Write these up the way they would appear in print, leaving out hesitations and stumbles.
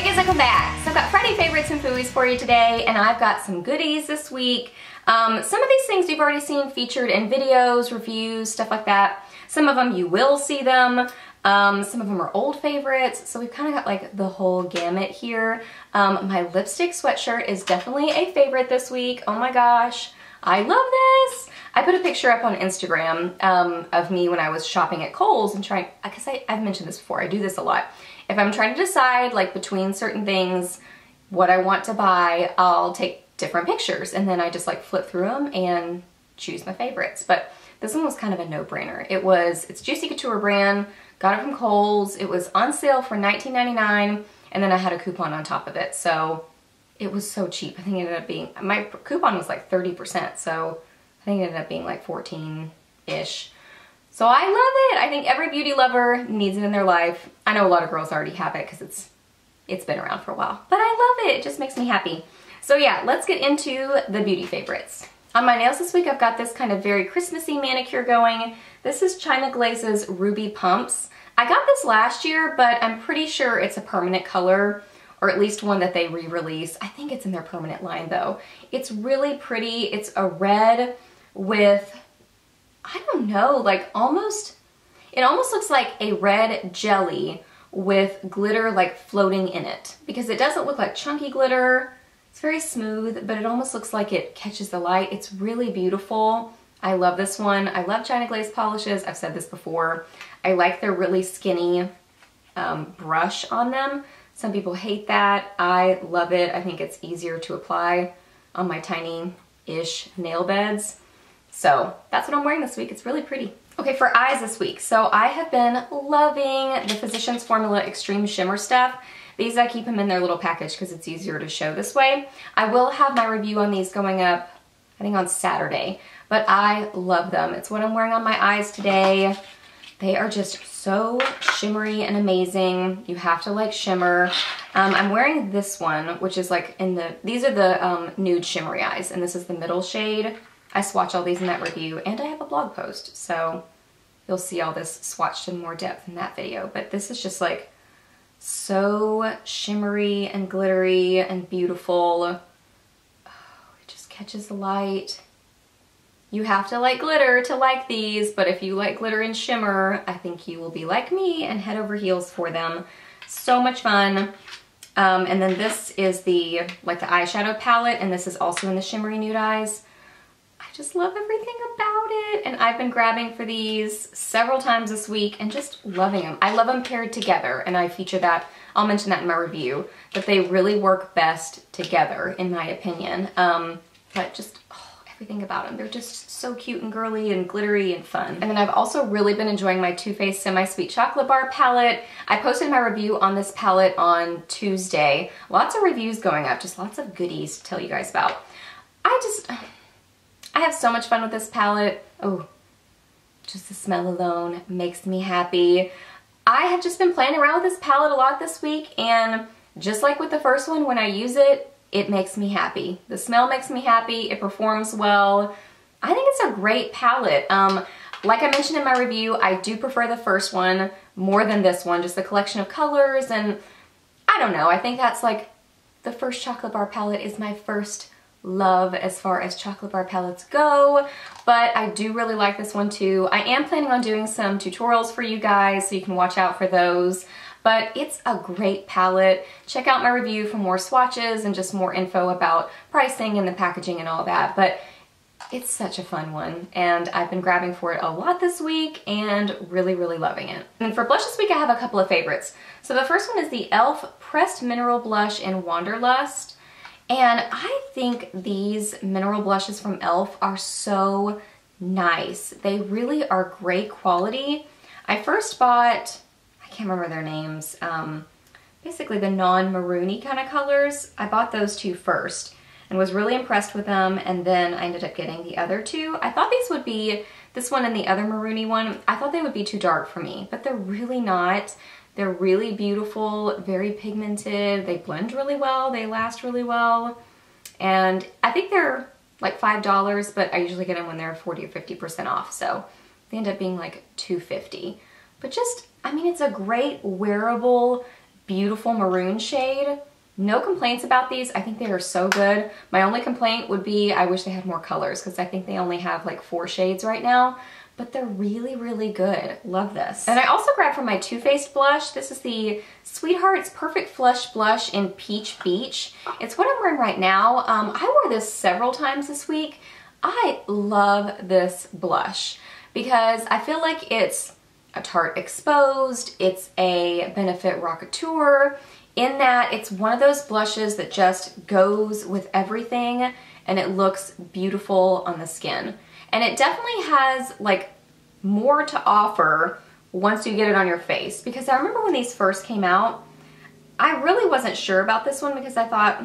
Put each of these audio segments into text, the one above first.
Hi guys, welcome back. So I've got Friday favorites and Fooeys for you today, and I've got some goodies this week. Some of these things you've already seen featured in videos, reviews, stuff like that. Some of them you will see them. Some of them are old favorites, so we've kind of got like the whole gamut here. My lipstick sweatshirt is definitely a favorite this week. Oh my gosh, I love this. I put a picture up on Instagram of me when I was shopping at Kohl's and trying, because I've mentioned this before, I do this a lot. If I'm trying to decide like between certain things, what I want to buy, I'll take different pictures and then I just like flip through them and choose my favorites. But this one was kind of a no-brainer. It's Juicy Couture brand, got it from Kohl's. It was on sale for $19.99 and then I had a coupon on top of it. So it was so cheap. I think it ended up being, my coupon was like 30%. So I think it ended up being like 14-ish. So I love it. I think every beauty lover needs it in their life. I know a lot of girls already have it because it's been around for a while, but I love it. It just makes me happy. So yeah, let's get into the beauty favorites. On my nails this week, I've got this kind of very Christmassy manicure going. This is China Glaze's Ruby Pumps. I got this last year, but I'm pretty sure it's a permanent color, or at least one that they re-release. I think it's in their permanent line though. It's really pretty. It's a red with, I don't know, like it almost looks like a red jelly with glitter like floating in it, because it doesn't look like chunky glitter. It's very smooth, but it almost looks like it catches the light. It's really beautiful. I love this one. I love China Glaze polishes. I've said this before. I like their really skinny brush on them. Some people hate that. I love it. I think it's easier to apply on my tiny-ish nail beds. So that's what I'm wearing this week. It's really pretty. Okay, for eyes this week. So I have been loving the Physicians Formula Extreme Shimmer stuff. These, I keep them in their little package because it's easier to show this way. I will have my review on these going up, I think on Saturday, but I love them. It's what I'm wearing on my eyes today. They are just so shimmery and amazing. You have to like shimmer. I'm wearing this one, which is like these are the nude shimmery eyes, and this is the middle shade. I swatch all these in that review, and I have a blog post, so you'll see all this swatched in more depth in that video. But this is just like so shimmery and glittery and beautiful. Oh, it just catches the light. You have to like glitter to like these, but if you like glitter and shimmer, I think you will be like me and head over heels for them. So much fun. And then this is the eyeshadow palette, and this is also in the shimmery nude eyes. I just love everything about it, and I've been grabbing for these several times this week and just loving them. I love them paired together, and I feature that, I'll mention that in my review, that they really work best together in my opinion. But just everything about them, they're just so cute and girly and glittery and fun. And then I've also really been enjoying my Too Faced Semi-Sweet Chocolate Bar palette. I posted my review on this palette on Tuesday. Lots of reviews going up, just lots of goodies to tell you guys about. I have so much fun with this palette. Oh, just the smell alone makes me happy. I have just been playing around with this palette a lot this week, and just like with the first one, when I use it, it makes me happy. The smell makes me happy. It performs well. I think it's a great palette. Like I mentioned in my review, I do prefer the first one more than this one, just the collection of colors, and I don't know. I think that's like the first chocolate bar palette is my first love as far as chocolate bar palettes go, but I do really like this one too. I am planning on doing some tutorials for you guys, so you can watch out for those, but it's a great palette. Check out my review for more swatches and just more info about pricing and the packaging and all that, but it's such a fun one, and I've been grabbing for it a lot this week and really, really loving it. And for blush this week, I have a couple of favorites. So the first one is the e.l.f. Pressed Mineral Blush in Wanderlust. And I think these mineral blushes from e.l.f. are so nice. They really are great quality. I first bought, I can't remember their names, basically the non-maroony kind of colors. I bought those two first and was really impressed with them, and then I ended up getting the other two. I thought these would be, this one and the other maroony one, I thought they would be too dark for me, but they're really not. They're really beautiful, very pigmented, they blend really well, they last really well, and I think they're like $5, but I usually get them when they're 40 or 50% off, so they end up being like $2.50. But just, I mean, it's a great wearable beautiful maroon shade. No complaints about these. I think they are so good. My only complaint would be I wish they had more colors because I think they only have like 4 shades right now, but they're really, really good. Love this. And I also grabbed from my Too Faced blush. This is the Sweetheart's Perfect Flush Blush in Peach Beach. It's what I'm wearing right now. I wore this several times this week. I love this blush because I feel like it's a Tarte Exposed. It's a Benefit Rockateur. In that it's one of those blushes that just goes with everything and it looks beautiful on the skin. And it definitely has like more to offer once you get it on your face, because I remember when these first came out, I really wasn't sure about this one because I thought,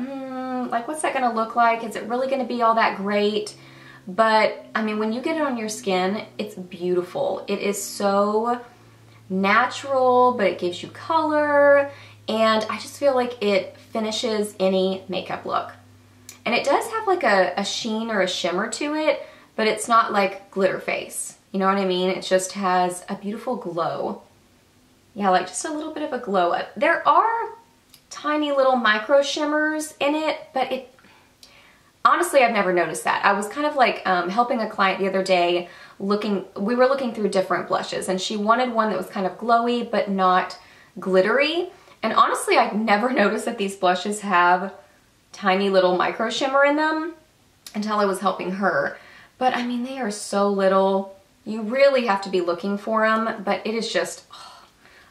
like what's that gonna look like? Is it really gonna be all that great? But I mean, when you get it on your skin, it's beautiful. It is so natural, but it gives you color. And I just feel like it finishes any makeup look. And it does have like a sheen or a shimmer to it, but it's not like glitter face. You know what I mean? It just has a beautiful glow. Yeah, like just a little bit of a glow. There are tiny little micro shimmers in it, but honestly, I've never noticed that. I was kind of like helping a client the other day we were looking through different blushes and she wanted one that was kind of glowy, but not glittery. And honestly, I've never noticed that these blushes have tiny little micro shimmer in them until I was helping her. But I mean, they are so little. You really have to be looking for them, but it is just, oh,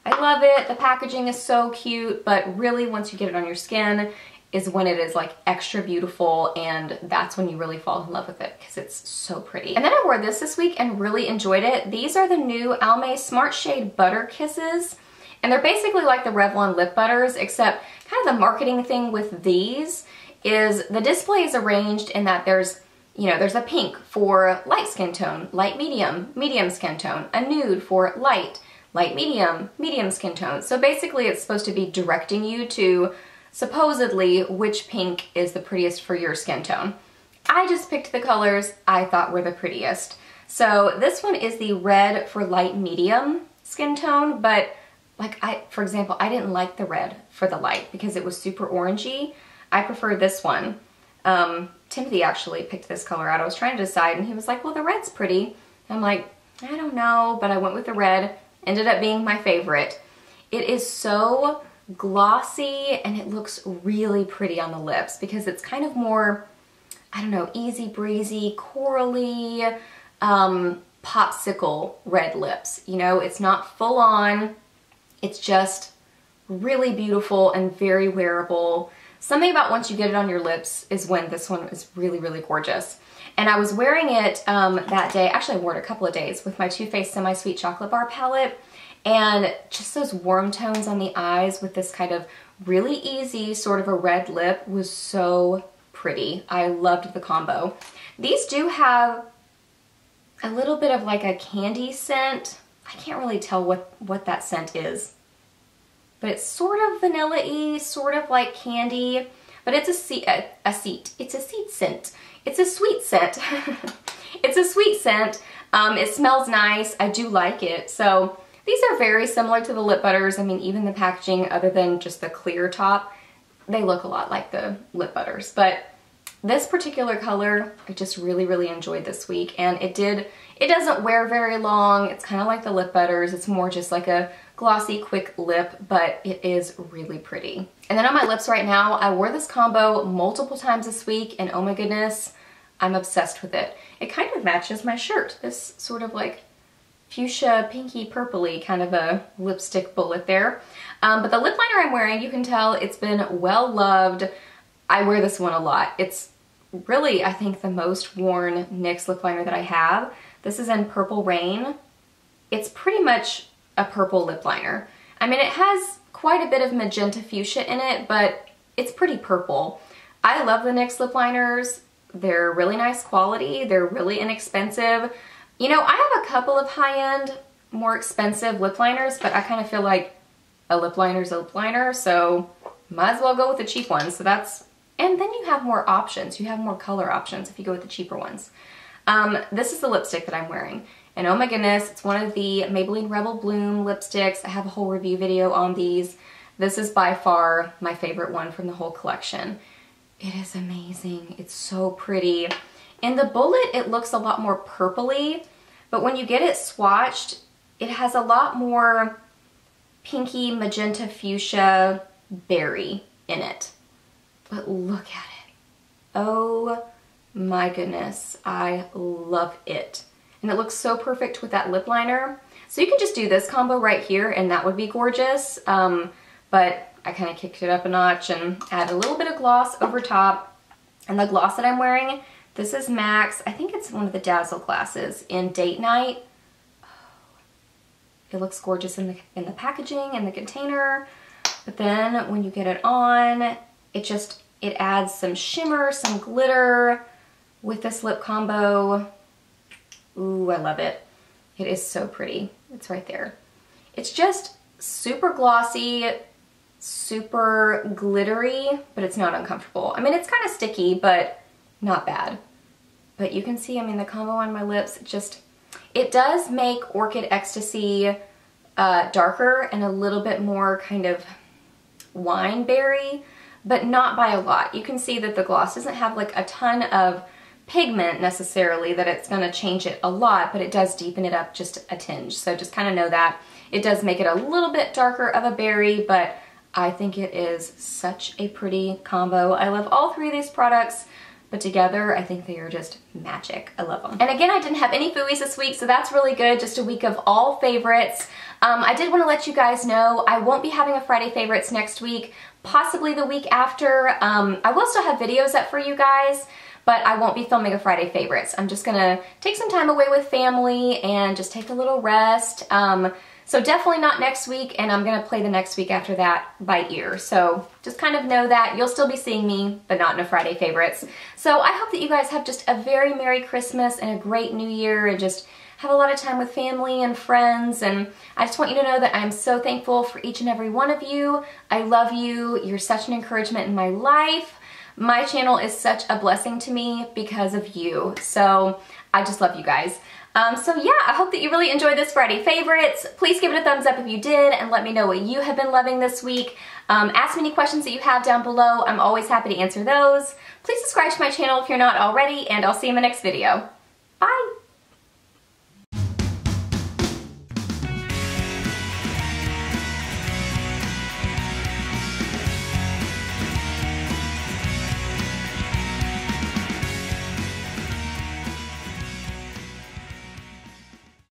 I love it. The packaging is so cute, but really once you get it on your skin is when it is like extra beautiful, and that's when you really fall in love with it because it's so pretty. And then I wore this week and really enjoyed it. These are the new Almay Smart Shade Butter Kisses. And they're basically like the Revlon lip butters, except kind of the marketing thing with these is the display is arranged in that there's, you know, there's a pink for light skin tone, light medium, medium skin tone, a nude for light, light medium, medium skin tone. So basically it's supposed to be directing you to supposedly which pink is the prettiest for your skin tone. I just picked the colors I thought were the prettiest. So this one is the red for light medium skin tone, but like for example, I didn't like the red for the light because it was super orangey. I prefer this one. Timothy actually picked this color out. I was trying to decide and he was like, well, the red's pretty. I'm like, I don't know, but I went with the red. Ended up being my favorite. It is so glossy and it looks really pretty on the lips because it's kind of more, I don't know, easy breezy, corally, popsicle red lips. You know, it's not full on. It's just really beautiful and very wearable. Something about once you get it on your lips is when this one is really, really gorgeous. And I was wearing it that day, actually I wore it a couple of days with my Too Faced Semi-Sweet Chocolate Bar palette. And just those warm tones on the eyes with this kind of really easy sort of a red lip was so pretty. I loved the combo. These do have a little bit of like a candy scent. I can't really tell what that scent is. But it's sort of vanilla-y, sort of like candy, but it's a seed scent. It's a sweet scent. It's a sweet scent. It smells nice. I do like it. So these are very similar to the lip butters. I mean, even the packaging, other than just the clear top, they look a lot like the lip butters. But this particular color, I just really, really enjoyed this week. And it doesn't wear very long. It's kind of like the lip butters. It's more just like a glossy, quick lip, but it is really pretty. And then on my lips right now, I wore this combo multiple times this week, and oh my goodness, I'm obsessed with it. It kind of matches my shirt. This sort of like fuchsia, pinky, purpley kind of a lipstick bullet there. But the lip liner I'm wearing, you can tell it's been well loved. I wear this one a lot. It's really, I think, the most worn NYX lip liner that I have. This is in Purple Rain. It's pretty much a purple lip liner. I mean, it has quite a bit of magenta fuchsia in it, but it's pretty purple. I love the NYX lip liners. They're really nice quality. They're really inexpensive. You know, I have a couple of high-end, more expensive lip liners, but I kind of feel like a lip liner's a lip liner, so might as well go with the cheap ones. So that's, and then you have more options. You have more color options if you go with the cheaper ones. This is the lipstick that I'm wearing. And oh my goodness, it's one of the Maybelline Rebel Bloom lipsticks. I have a whole review video on these. This is by far my favorite one from the whole collection. It is amazing. It's so pretty. In the bullet, it looks a lot more purpley, but when you get it swatched, it has a lot more pinky, magenta, fuchsia, berry in it. But look at it. Oh my goodness, I love it. And it looks so perfect with that lip liner. So you can just do this combo right here and that would be gorgeous. But I kind of kicked it up a notch and add a little bit of gloss over top. And the gloss that I'm wearing, this is MAC's. I think it's one of the Dazzle glasses in Date Night. Oh, it looks gorgeous in the packaging and the container. But then when you get it on, it adds some shimmer, some glitter with this lip combo. Ooh, I love it. It is so pretty. It's right there. It's just super glossy, super glittery, but it's not uncomfortable. I mean, it's kind of sticky, but not bad. But you can see, I mean, the combo on my lips, it does make Orchid Ecstasy darker and a little bit more kind of wine berry, but not by a lot. You can see that the gloss doesn't have like a ton of pigment necessarily that it's going to change it a lot, but it does deepen it up just a tinge. So just kind of know that. It does make it a little bit darker of a berry, but I think it is such a pretty combo. I love all three of these products, but together I think they are just magic. I love them. And again, I didn't have any Fooeys this week, so that's really good. Just a week of all favorites. I did want to let you guys know I won't be having a Friday favorites next week, possibly the week after. I will still have videos up for you guys, but I won't be filming a Friday favorites. I'm just gonna take some time away with family and just take a little rest. So definitely not next week, and I'm gonna play the next week after that by ear. So just kind of know that you'll still be seeing me, but not in a Friday favorites. So I hope that you guys have just a very Merry Christmas and a great New Year and just have a lot of time with family and friends. And I just want you to know that I'm so thankful for each and every one of you. I love you. You're such an encouragement in my life. My channel is such a blessing to me because of you. So I just love you guys. So yeah, I hope that you really enjoyed this Friday favorites. Please give it a thumbs up if you did and let me know what you have been loving this week. Ask me any questions that you have down below. I'm always happy to answer those. Please subscribe to my channel if you're not already, and I'll see you in the next video. Bye!